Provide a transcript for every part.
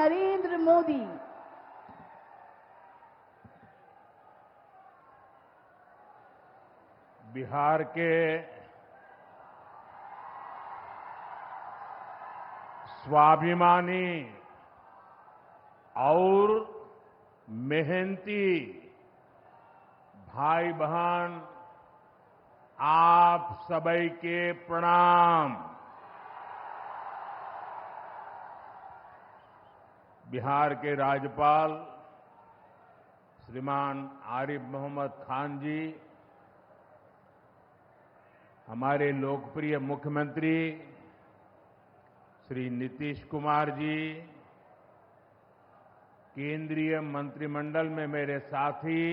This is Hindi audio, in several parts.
नरेंद्र मोदी। बिहार के स्वाभिमानी और मेहनती भाई बहन, आप सभी के प्रणाम। बिहार के राज्यपाल श्रीमान आरिफ मोहम्मद खान जी, हमारे लोकप्रिय मुख्यमंत्री श्री नीतीश कुमार जी, केंद्रीय मंत्रिमंडल में मेरे साथी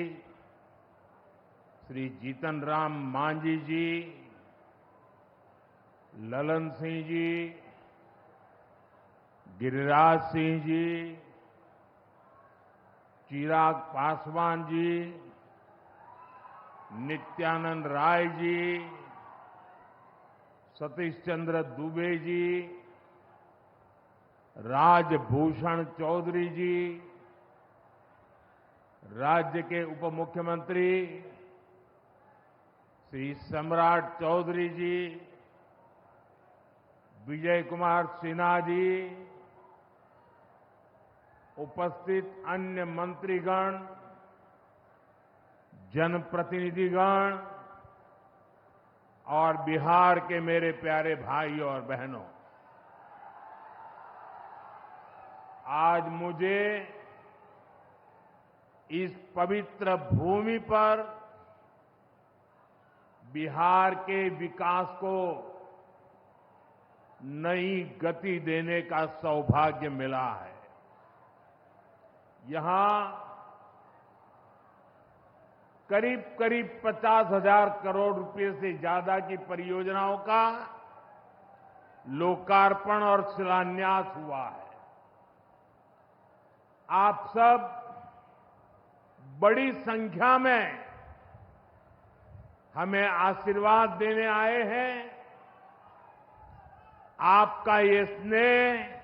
श्री जीतन राम मांझी जी, ललन सिंह जी, गिरिराज सिंह जी, चिराग पासवान जी, नित्यानंद राय जी, सतीश चंद्र दुबे जी, राजभूषण चौधरी जी, राज्य के उप मुख्यमंत्री श्री सम्राट चौधरी जी, विजय कुमार सिन्हा जी, उपस्थित अन्य मंत्रीगण, जनप्रतिनिधिगण और बिहार के मेरे प्यारे भाइयों और बहनों, आज मुझे इस पवित्र भूमि पर बिहार के विकास को नई गति देने का सौभाग्य मिला है। यहां करीब करीब 50,000 करोड़ रुपए से ज्यादा की परियोजनाओं का लोकार्पण और शिलान्यास हुआ है। आप सब बड़ी संख्या में हमें आशीर्वाद देने आए हैं। आपका ये स्नेह,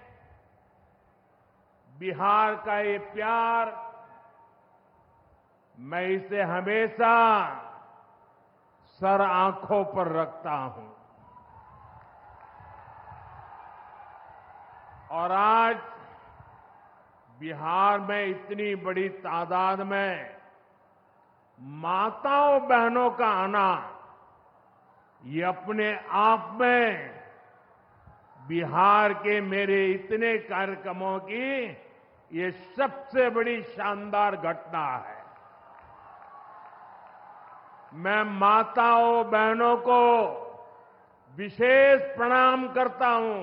बिहार का ये प्यार, मैं इसे हमेशा सर आंखों पर रखता हूं। और आज बिहार में इतनी बड़ी तादाद में माताओं बहनों का आना, ये अपने आप में बिहार के मेरे इतने कार्यक्रमों की ये सबसे बड़ी शानदार घटना है। मैं माताओं बहनों को विशेष प्रणाम करता हूं।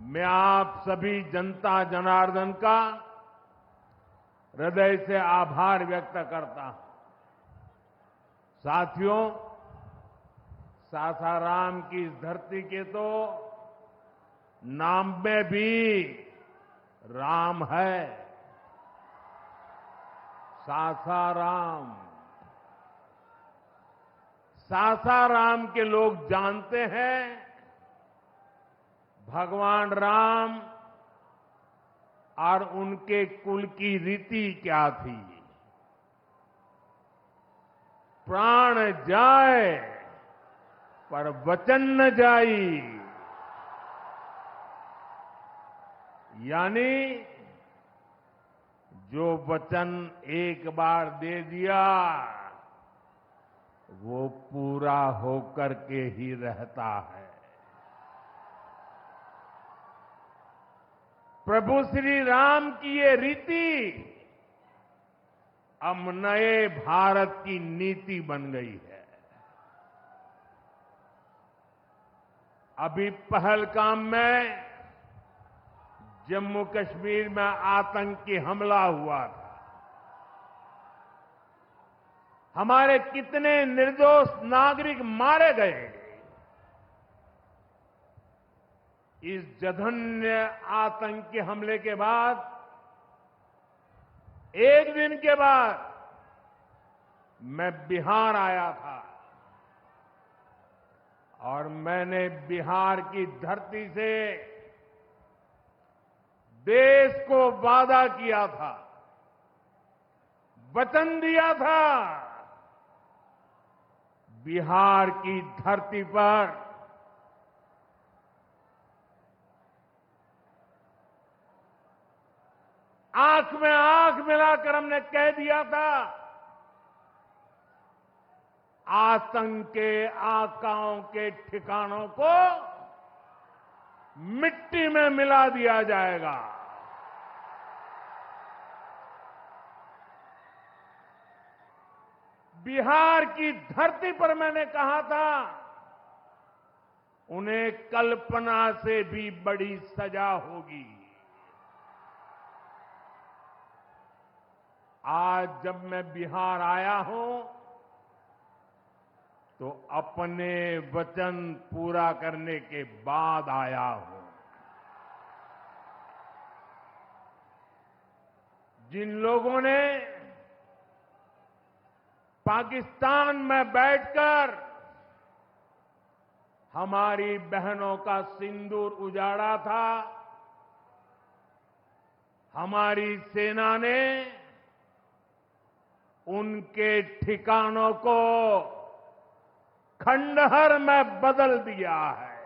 मैं आप सभी जनता जनार्दन का हृदय से आभार व्यक्त करता हूं। साथियों, सासाराम की इस धरती के तो नाम में भी राम है। सासाराम, सासाराम के लोग जानते हैं भगवान राम और उनके कुल की रीति क्या थी। प्राण जाए पर वचन न जाई, यानी जो वचन एक बार दे दिया वो पूरा होकर के ही रहता है। प्रभु श्री राम की ये रीति अब नए भारत की नीति बन गई है। अभी पहलगाम में जम्मू कश्मीर में आतंकी हमला हुआ था। हमारे कितने निर्दोष नागरिक मारे गए। इस जघन्य आतंकी हमले के बाद, एक दिन के बाद मैं बिहार आया था और मैंने बिहार की धरती से देश को वादा किया था, वचन दिया था, बिहार की धरती पर आंख में आंख मिलाकर हमने कह दिया था, आतंक के आकाओं के ठिकानों को मिट्टी में मिला दिया जाएगा। बिहार की धरती पर मैंने कहा था, उन्हें कल्पना से भी बड़ी सजा होगी। आज जब मैं बिहार आया हूं तो अपने वचन पूरा करने के बाद आया हूं। जिन लोगों ने पाकिस्तान में बैठकर हमारी बहनों का सिंदूर उजाड़ा था, हमारी सेना ने उनके ठिकानों को खंडहर में बदल दिया है।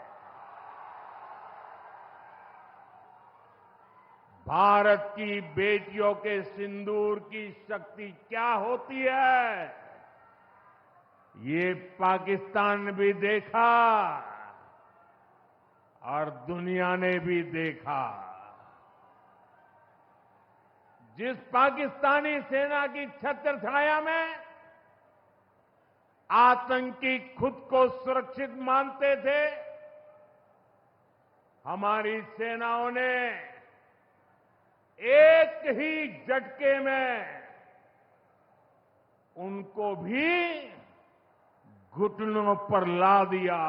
भारत की बेटियों के सिंदूर की शक्ति क्या होती है, ये पाकिस्तान ने भी देखा और दुनिया ने भी देखा। जिस पाकिस्तानी सेना की छत्र छाया में आतंकी खुद को सुरक्षित मानते थे, हमारी सेनाओं ने एक ही झटके में उनको भी घुटनों पर ला दिया।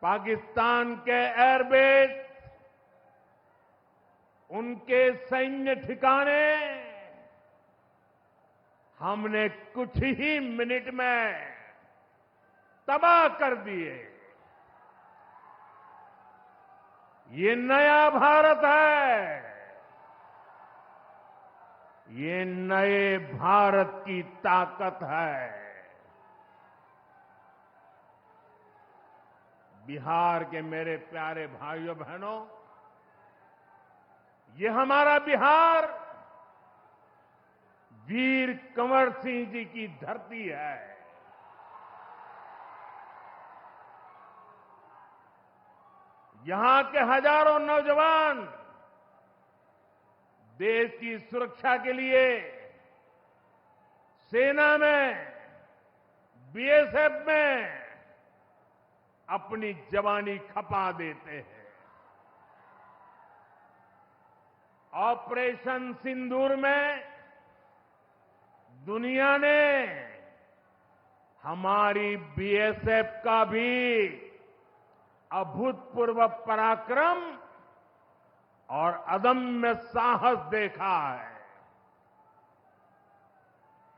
पाकिस्तान के एयरबेस, उनके सैन्य ठिकाने हमने कुछ ही मिनट में तबाह कर दिए। ये नया भारत है, ये नए भारत की ताकत है। बिहार के मेरे प्यारे भाइयों बहनों, ये हमारा बिहार वीर कंवर सिंह जी की धरती है। यहां के हजारों नौजवान देश की सुरक्षा के लिए सेना में, बीएसएफ में अपनी जवानी खपा देते हैं। ऑपरेशन सिंदूर में दुनिया ने हमारी बीएसएफ का भी अभूतपूर्व पराक्रम और अदम्य साहस देखा है।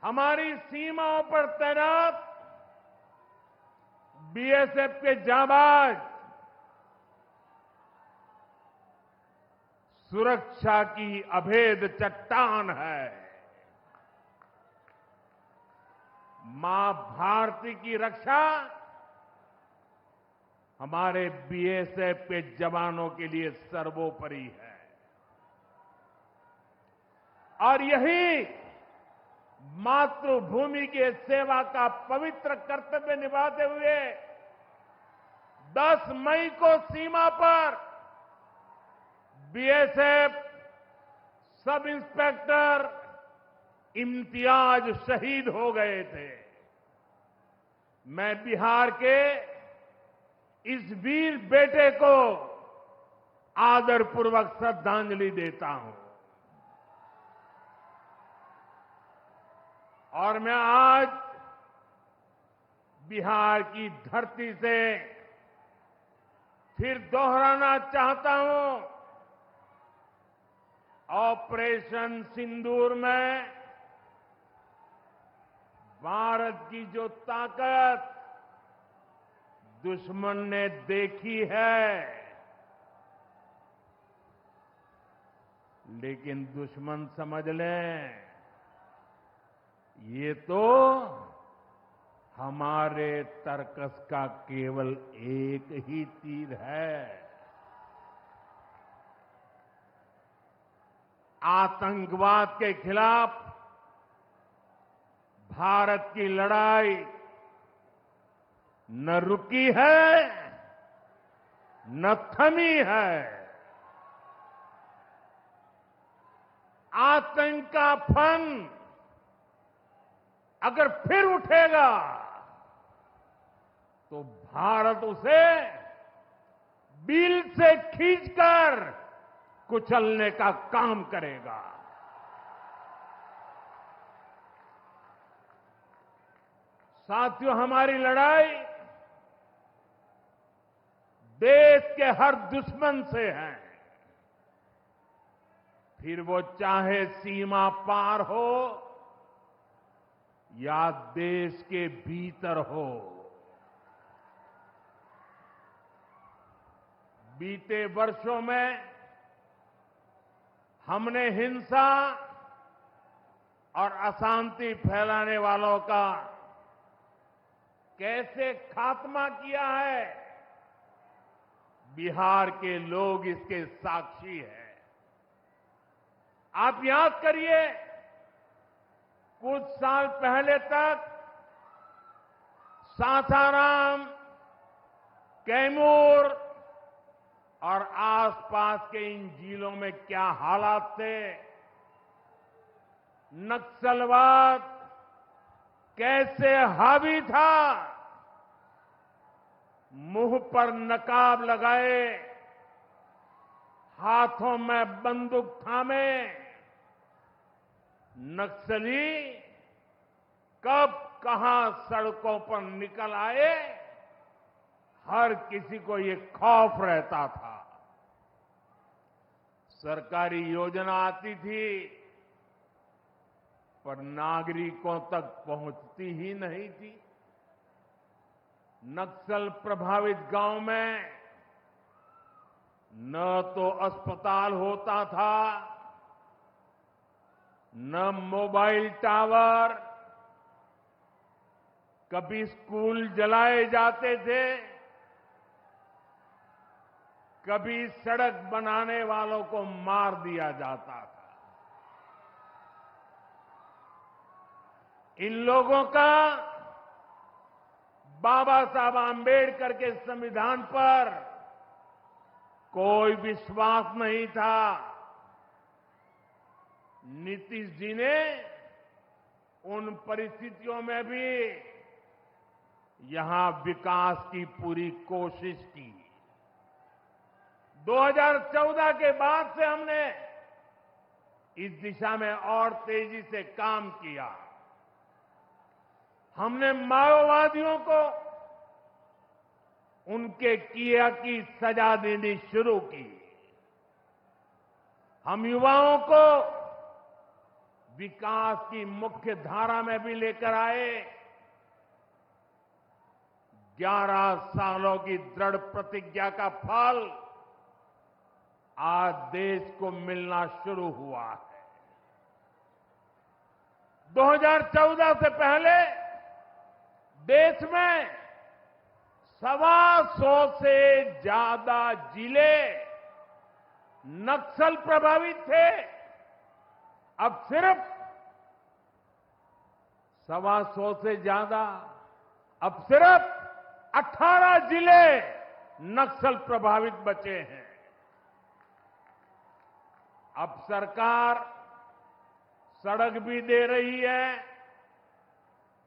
हमारी सीमाओं पर तैनात बीएसएफ के जाबाज सुरक्षा की अभेद चट्टान है। मां भारती की रक्षा हमारे बीएसएफ के जवानों के लिए सर्वोपरि है। और यही मातृभूमि के सेवा का पवित्र कर्तव्य निभाते हुए 10 मई को सीमा पर बीएसएफ सब इंस्पेक्टर इम्तियाज शहीद हो गए थे। मैं बिहार के इस वीर बेटे को आदरपूर्वक श्रद्धांजलि देता हूं। और मैं आज बिहार की धरती से फिर दोहराना चाहता हूं, ऑपरेशन सिंदूर में भारत की जो ताकत दुश्मन ने देखी है, लेकिन दुश्मन समझ लें ये तो हमारे तर्कस का केवल एक ही तीर है। आतंकवाद के खिलाफ भारत की लड़ाई न रुकी है न थमी है। आतंक का फन अगर फिर उठेगा तो भारत उसे बिल से खींचकर कुचलने का काम करेगा। साथियों, हमारी लड़ाई देश के हर दुश्मन से है, फिर वो चाहे सीमा पार हो या देश के भीतर हो। बीते वर्षों में हमने हिंसा और अशांति फैलाने वालों का कैसे खात्मा किया है, बिहार के लोग इसके साक्षी हैं। आप याद करिए, कुछ साल पहले तक सासाराम, कैमूर और आसपास के इन जिलों में क्या हालात थे, नक्सलवाद कैसे हावी था, मुंह पर नकाब लगाए, हाथों में बंदूक थामे नक्सली कब कहां सड़कों पर निकल आए, हर किसी को ये खौफ रहता था। सरकारी योजना आती थी पर नागरिकों तक पहुंचती ही नहीं थी। नक्सल प्रभावित गांव में न तो अस्पताल होता था, न मोबाइल टावर, कभी स्कूल जलाए जाते थे, कभी सड़क बनाने वालों को मार दिया जाता था। इन लोगों का बाबा साहब आंबेडकर के संविधान पर कोई विश्वास नहीं था। नीतीश जी ने उन परिस्थितियों में भी यहां विकास की पूरी कोशिश की। 2014 के बाद से हमने इस दिशा में और तेजी से काम किया। हमने माओवादियों को उनके किया की सजा देनी शुरू की। हम युवाओं को विकास की मुख्य धारा में भी लेकर आए। 11 सालों की दृढ़ प्रतिज्ञा का फल आज देश को मिलना शुरू हुआ है। 2014 से पहले देश में 125 से ज्यादा जिले नक्सल प्रभावित थे। अब सिर्फ 125 से ज्यादा, अब सिर्फ 18 जिले नक्सल प्रभावित बचे हैं। अब सरकार सड़क भी दे रही है,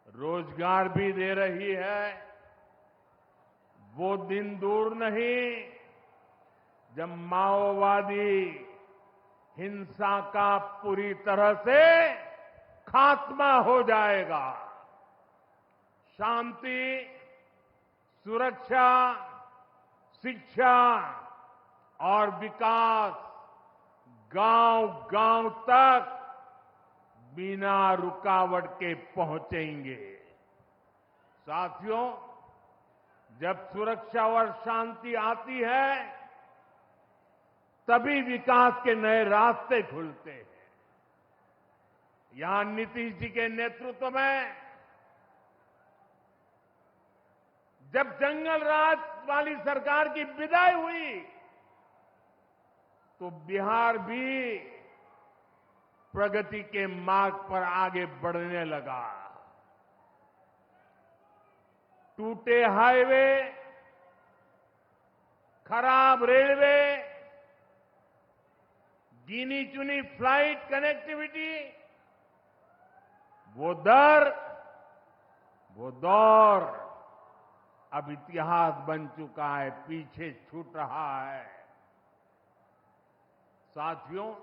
रोजगार भी दे रही है। वो दिन दूर नहीं जब माओवादी हिंसा का पूरी तरह से खात्मा हो जाएगा। शांति, सुरक्षा, शिक्षा और विकास गांव-गांव तक बिना रुकावट के पहुंचेंगे। साथियों, जब सुरक्षा और शांति आती है, तभी विकास के नए रास्ते खुलते हैं। यहां नीतीश जी के नेतृत्व में जब जंगल राज वाली सरकार की विदाई हुई, तो बिहार भी प्रगति के मार्ग पर आगे बढ़ने लगा। टूटे हाईवे, खराब रेलवे, गिनी चुनी फ्लाइट कनेक्टिविटी, वो दौर अब इतिहास बन चुका है, पीछे छूट रहा है। साथियों,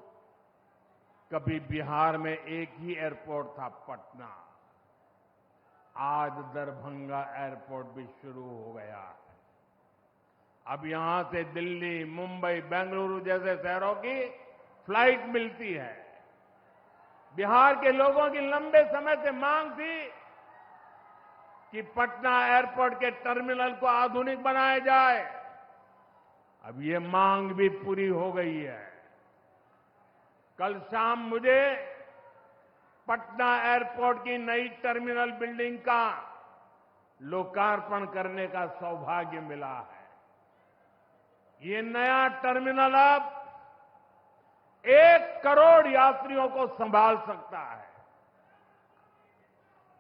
कभी बिहार में एक ही एयरपोर्ट था, पटना। आज दरभंगा एयरपोर्ट भी शुरू हो गया है। अब यहां से दिल्ली, मुंबई, बेंगलुरु जैसे शहरों की फ्लाइट मिलती है। बिहार के लोगों की लंबे समय से मांग थी कि पटना एयरपोर्ट के टर्मिनल को आधुनिक बनाया जाए। अब ये मांग भी पूरी हो गई है। कल शाम मुझे पटना एयरपोर्ट की नई टर्मिनल बिल्डिंग का लोकार्पण करने का सौभाग्य मिला है। ये नया टर्मिनल अब 1 करोड़ यात्रियों को संभाल सकता है।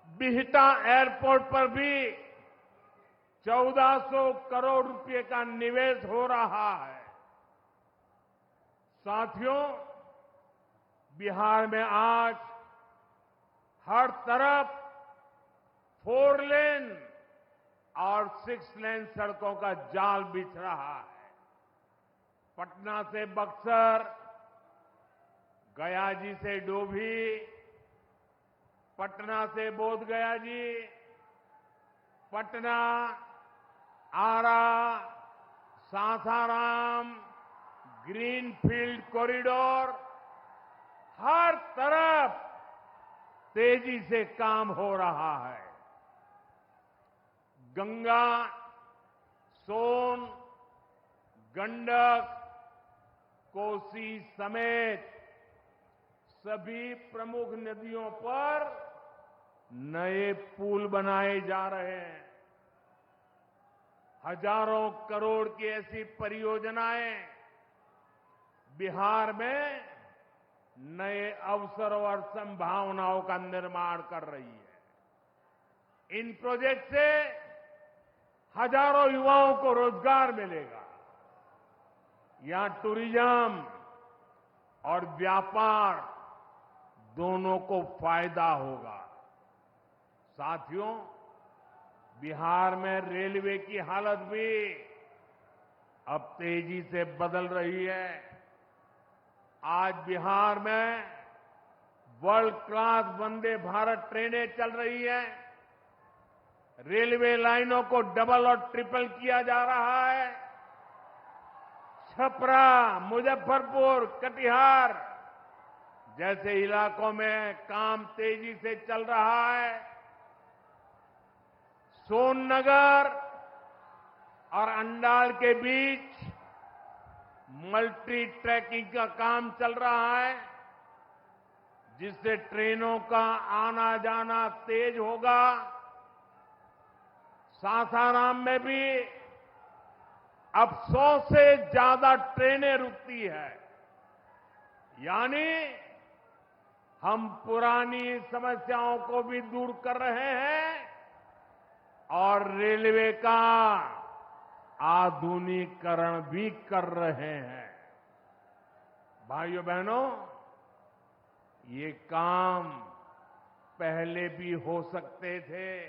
बिहटा एयरपोर्ट पर भी 1400 करोड़ रुपए का निवेश हो रहा है। साथियों, बिहार में आज हर तरफ 4 लेन और 6 लेन सड़कों का जाल बिछ रहा है। पटना से बक्सर, गया जी से डोभी, पटना से बोधगया जी, पटना, आरा, सासाराम, ग्रीनफील्ड कॉरिडोर, हर तरफ तेजी से काम हो रहा है। गंगा, सोन, गंडक, कोसी समेत सभी प्रमुख नदियों पर नए पुल बनाए जा रहे हैं। हजारों करोड़ की ऐसी परियोजनाएं बिहार में नए अवसरों और संभावनाओं का निर्माण कर रही है। इन प्रोजेक्ट से हजारों युवाओं को रोजगार मिलेगा। यहां टूरिज्म और व्यापार दोनों को फायदा होगा। साथियों, बिहार में रेलवे की हालत भी अब तेजी से बदल रही है। आज बिहार में वर्ल्ड क्लास वंदे भारत ट्रेनें चल रही हैं। रेलवे लाइनों को डबल और ट्रिपल किया जा रहा है। छपरा, मुजफ्फरपुर, कटिहार जैसे इलाकों में काम तेजी से चल रहा है। सोननगर और अंडाल के बीच मल्टी ट्रैकिंग का काम चल रहा है, जिससे ट्रेनों का आना जाना तेज होगा। सासाराम में भी अब 100 से ज्यादा ट्रेनें रुकती है। यानी हम पुरानी समस्याओं को भी दूर कर रहे हैं और रेलवे का आधुनिकीकरण भी कर रहे हैं। भाइयों बहनों, ये काम पहले भी हो सकते थे,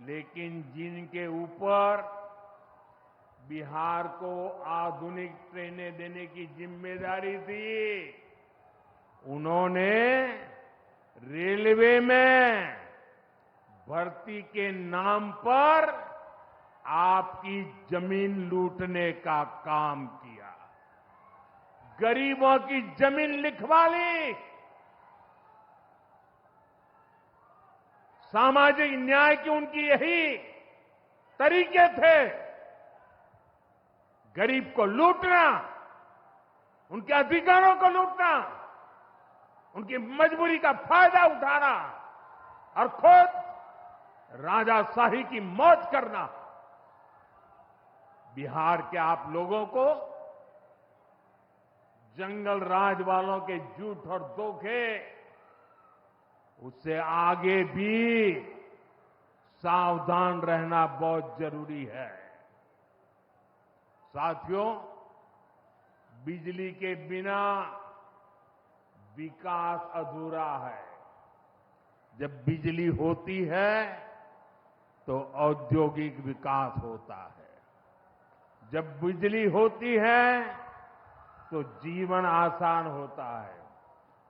लेकिन जिनके ऊपर बिहार को आधुनिक ट्रेनें देने की जिम्मेदारी थी, उन्होंने रेलवे में भर्ती के नाम पर आपकी जमीन लूटने का काम किया। गरीबों की जमीन लिखवा ली। सामाजिक न्याय की उनकी यही तरीके थे गरीब को लूटना, उनके अधिकारों को लूटना, उनकी मजबूरी का फायदा उठाना और खुद राजाशाही की मौज करना। बिहार के आप लोगों को जंगल राज वालों के झूठ और धोखे, उससे आगे भी सावधान रहना बहुत जरूरी है। साथियों, बिजली के बिना विकास अधूरा है। जब बिजली होती है तो औद्योगिक विकास होता है। जब बिजली होती है तो जीवन आसान होता है।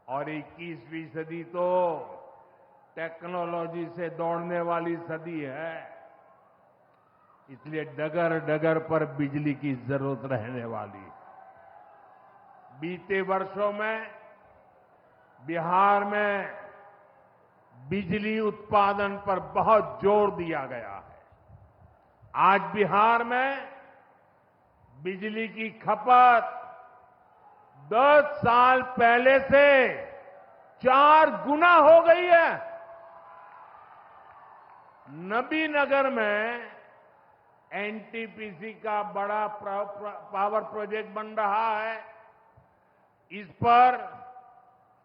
और 21वीं सदी तो टेक्नोलॉजी से दौड़ने वाली सदी है। इसलिए डगर डगर पर बिजली की जरूरत रहने वाली है। बीते वर्षों में बिहार में बिजली उत्पादन पर बहुत जोर दिया गया है। आज बिहार में बिजली की खपत 10 साल पहले से 4 गुना हो गई है। नबीनगर में एनटीपीसी का बड़ा पावर प्रोजेक्ट बन रहा है। इस पर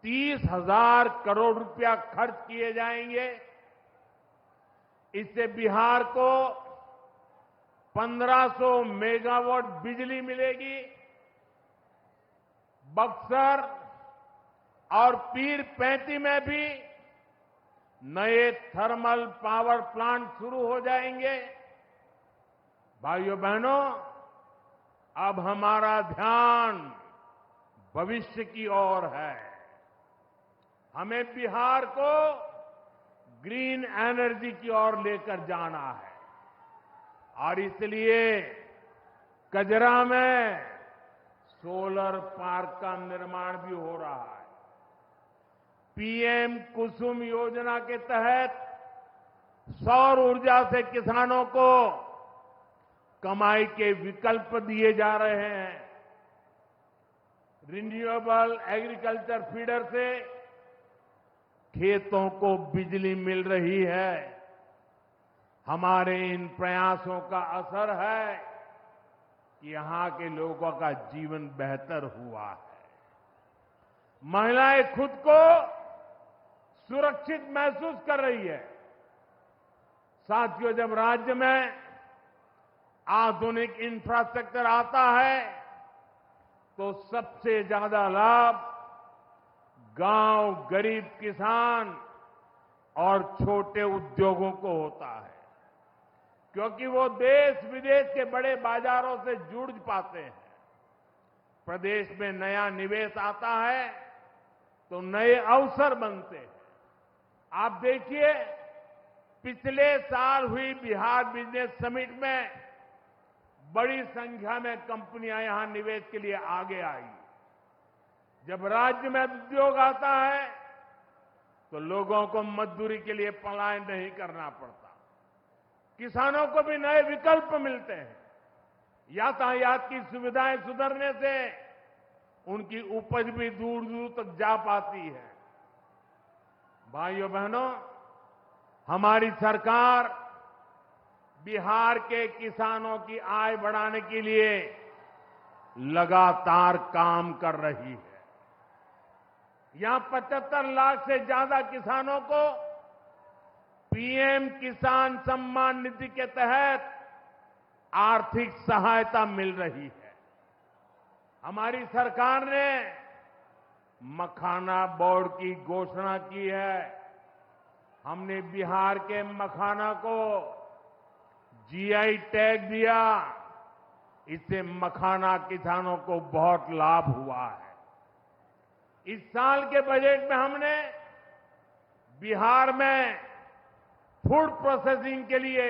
30,000 करोड़ रुपया खर्च किए जाएंगे। इससे बिहार को 1500 मेगावाट बिजली मिलेगी। बक्सर और पीर पैंती में भी नए थर्मल पावर प्लांट शुरू हो जाएंगे। भाइयों बहनों, अब हमारा ध्यान भविष्य की ओर है। हमें बिहार को ग्रीन एनर्जी की ओर लेकर जाना है और इसलिए कजरा में सोलर पार्क का निर्माण भी हो रहा है। पीएम कुसुम योजना के तहत सौर ऊर्जा से किसानों को कमाई के विकल्प दिए जा रहे हैं। रिन्यूएबल एग्रीकल्चर फीडर से खेतों को बिजली मिल रही है। हमारे इन प्रयासों का असर है कि यहां के लोगों का जीवन बेहतर हुआ है। महिलाएं खुद को सुरक्षित महसूस कर रही है। साथियों, जब राज्य में आधुनिक इंफ्रास्ट्रक्चर आता है तो सबसे ज्यादा लाभ गांव, गरीब किसान और छोटे उद्योगों को होता है, क्योंकि वो देश विदेश के बड़े बाजारों से जुड़ पाते हैं। प्रदेश में नया निवेश आता है तो नए अवसर बनते हैं। आप देखिए, पिछले साल हुई बिहार बिजनेस समिट में बड़ी संख्या में कंपनियां यहां निवेश के लिए आगे आई। जब राज्य में उद्योग आता है तो लोगों को मजदूरी के लिए पलायन नहीं करना पड़ता। किसानों को भी नए विकल्प मिलते हैं। यातायात की सुविधाएं सुधरने से उनकी उपज भी दूर दूर तक जा पाती है। भाइयों बहनों, हमारी सरकार बिहार के किसानों की आय बढ़ाने के लिए लगातार काम कर रही है। यहां 75 लाख से ज्यादा किसानों को पीएम किसान सम्मान निधि के तहत आर्थिक सहायता मिल रही है। हमारी सरकार ने मखाना बोर्ड की घोषणा की है। हमने बिहार के मखाना को जीआई टैग दिया। इससे मखाना किसानों को बहुत लाभ हुआ है। इस साल के बजट में हमने बिहार में फूड प्रोसेसिंग के लिए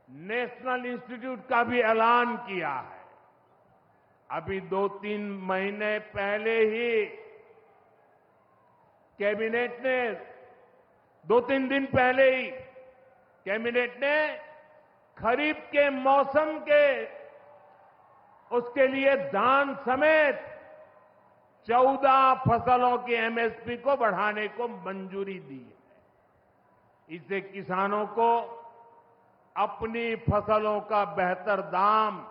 नेशनल इंस्टीट्यूट का भी ऐलान किया है। अभी 2-3 महीने पहले ही कैबिनेट ने 2-3 दिन पहले ही कैबिनेट ने खरीफ के मौसम के उसके लिए धान समेत 14 फसलों की एमएसपी को बढ़ाने को मंजूरी दी है। इससे किसानों को अपनी फसलों का बेहतर दाम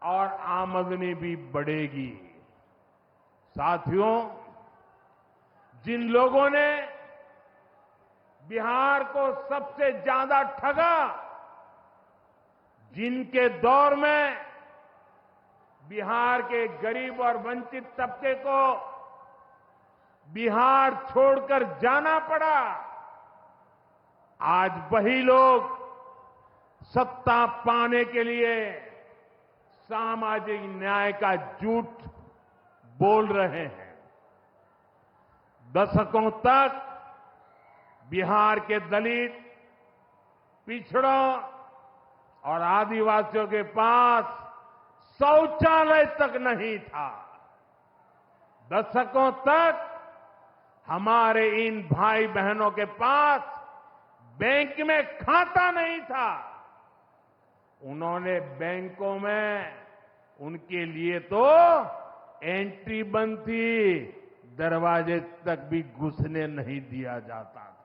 और आमदनी भी बढ़ेगी। साथियों, जिन लोगों ने बिहार को सबसे ज्यादा ठगा, जिनके दौर में बिहार के गरीब और वंचित तबके को बिहार छोड़कर जाना पड़ा, आज वही लोग सत्ता पाने के लिए सामाजिक न्याय का झूठ बोल रहे हैं। दशकों तक बिहार के दलित, पिछड़ों और आदिवासियों के पास शौचालय तक नहीं था। दशकों तक हमारे इन भाई बहनों के पास बैंक में खाता नहीं था। उन्होंने बैंकों में उनके लिए तो एंट्री बंद थी, दरवाजे तक भी घुसने नहीं दिया जाता था।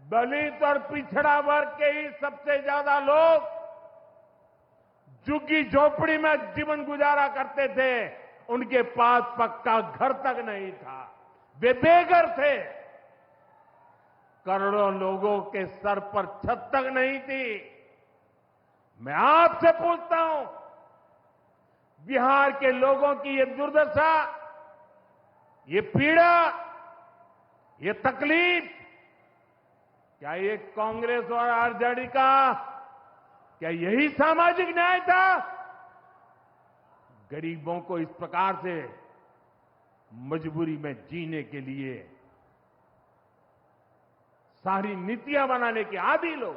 दलित और पिछड़ा वर्ग के ही सबसे ज्यादा लोग झुग्गी झोपड़ी में जीवन गुजारा करते थे। उनके पास पक्का घर तक नहीं था, वे बेघर थे। करोड़ों लोगों के सर पर छत तक नहीं थी। मैं आपसे पूछता हूं, बिहार के लोगों की ये दुर्दशा, ये पीड़ा, ये तकलीफ, क्या ये कांग्रेस और आरजेडी का, क्या यही सामाजिक न्याय था? गरीबों को इस प्रकार से मजबूरी में जीने के लिए सारी नीतियां बनाने के आदी लोग।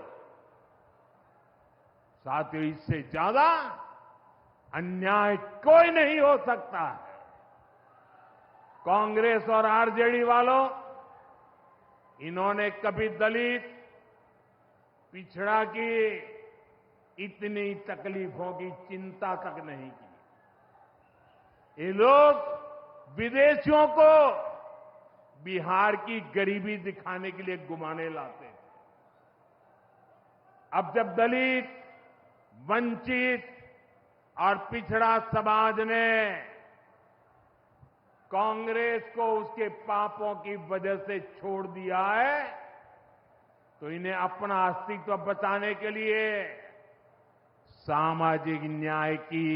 साथियों, इससे ज्यादा अन्याय कोई नहीं हो सकता है। कांग्रेस और आरजेडी वालों, इन्होंने कभी दलित, पिछड़ा की इतनी तकलीफों की चिंता तक नहीं की। ये लोग विदेशियों को बिहार की गरीबी दिखाने के लिए घुमाने लाते थे। अब जब दलित, वंचित और पिछड़ा समाज ने कांग्रेस को उसके पापों की वजह से छोड़ दिया है, तो इन्हें अपना अस्तित्व बचाने के लिए सामाजिक न्याय की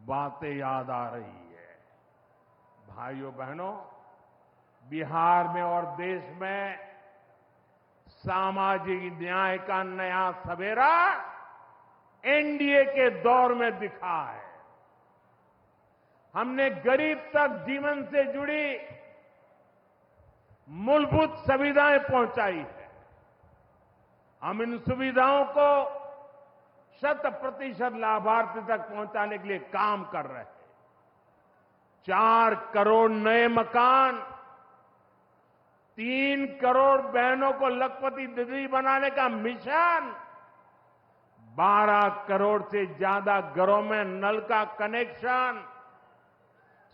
बातें याद आ रही है। भाइयों बहनों, बिहार में और देश में सामाजिक न्याय का नया सवेरा एनडीए के दौर में दिखा है। हमने गरीब तक जीवन से जुड़ी मूलभूत सुविधाएं पहुंचाई है। हम इन सुविधाओं को 100% लाभार्थी तक पहुंचाने के लिए काम कर रहे हैं। 4 करोड़ नए मकान, 3 करोड़ बहनों को लखपति दीदी बनाने का मिशन, 12 करोड़ से ज्यादा घरों में नल का कनेक्शन,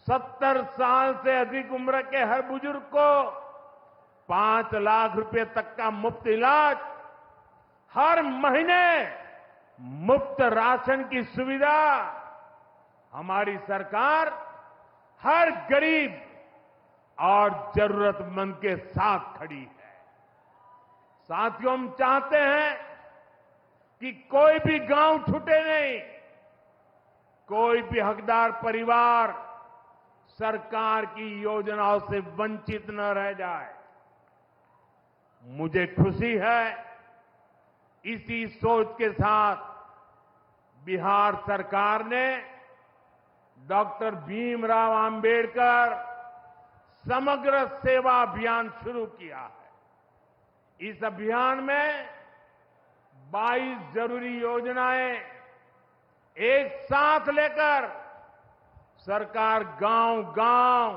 70 साल से अधिक उम्र के हर बुजुर्ग को 5 लाख रुपए तक का मुफ्त इलाज, हर महीने मुफ्त राशन की सुविधा। हमारी सरकार हर गरीब और जरूरतमंद के साथ खड़ी है। साथियों, हम चाहते हैं कि कोई भी गांव छूटे नहीं, कोई भी हकदार परिवार सरकार की योजनाओं से वंचित न रह जाए। मुझे खुशी है, इसी सोच के साथ बिहार सरकार ने डॉक्टर भीमराव अंबेडकर समग्र सेवा अभियान शुरू किया है। इस अभियान में 22 जरूरी योजनाएं एक साथ लेकर सरकार गांव-गांव,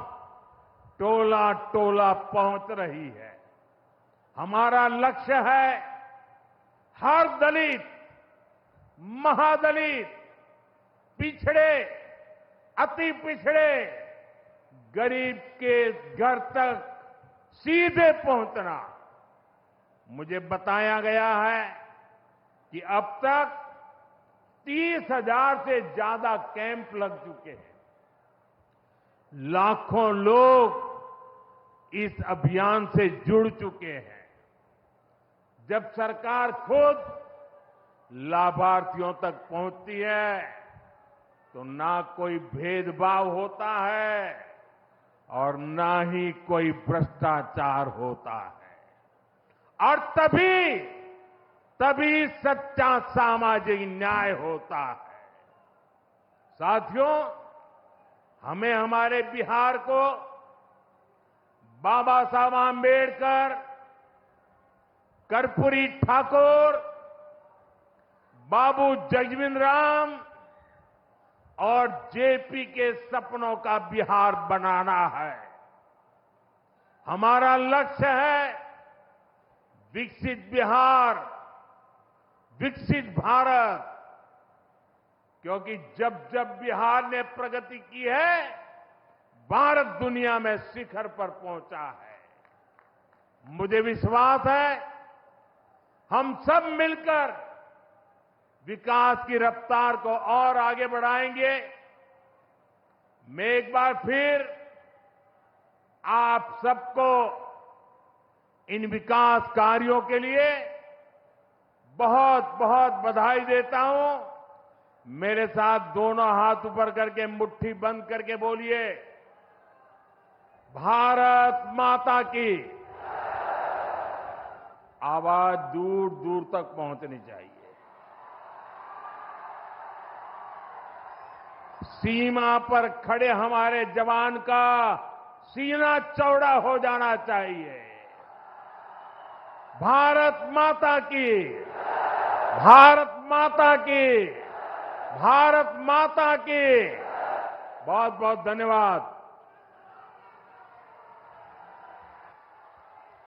टोला-टोला पहुंच रही है। हमारा लक्ष्य है हर दलित, महादलित, पिछड़े, अति पिछड़े, गरीब के घर तक सीधे पहुंचना। मुझे बताया गया है कि अब तक 30,000 से ज्यादा कैंप लग चुके हैं। लाखों लोग इस अभियान से जुड़ चुके हैं। जब सरकार खुद लाभार्थियों तक पहुंचती है तो ना कोई भेदभाव होता है और ना ही कोई भ्रष्टाचार होता है, और तभी सच्चा सामाजिक न्याय होता है। साथियों, हमें हमारे बिहार को बाबा साहब आंबेडकर, कर्पूरी ठाकुर, बाबू जगजीवन राम और जेपी के सपनों का बिहार बनाना है। हमारा लक्ष्य है विकसित बिहार, विकसित भारत, क्योंकि जब जब बिहार ने प्रगति की है, भारत दुनिया में शिखर पर पहुंचा है। मुझे विश्वास है हम सब मिलकर विकास की रफ्तार को और आगे बढ़ाएंगे। मैं एक बार फिर आप सबको इन विकास कार्यों के लिए बहुत बहुत बधाई देता हूं। मेरे साथ दोनों हाथ ऊपर करके मुट्ठी बंद करके बोलिए, भारत माता की। आवाज दूर दूर तक पहुंचनी चाहिए। सीमा पर खड़े हमारे जवान का सीना चौड़ा हो जाना चाहिए। भारत माता की, भारत माता की, भारत माता की। बहुत बहुत धन्यवाद।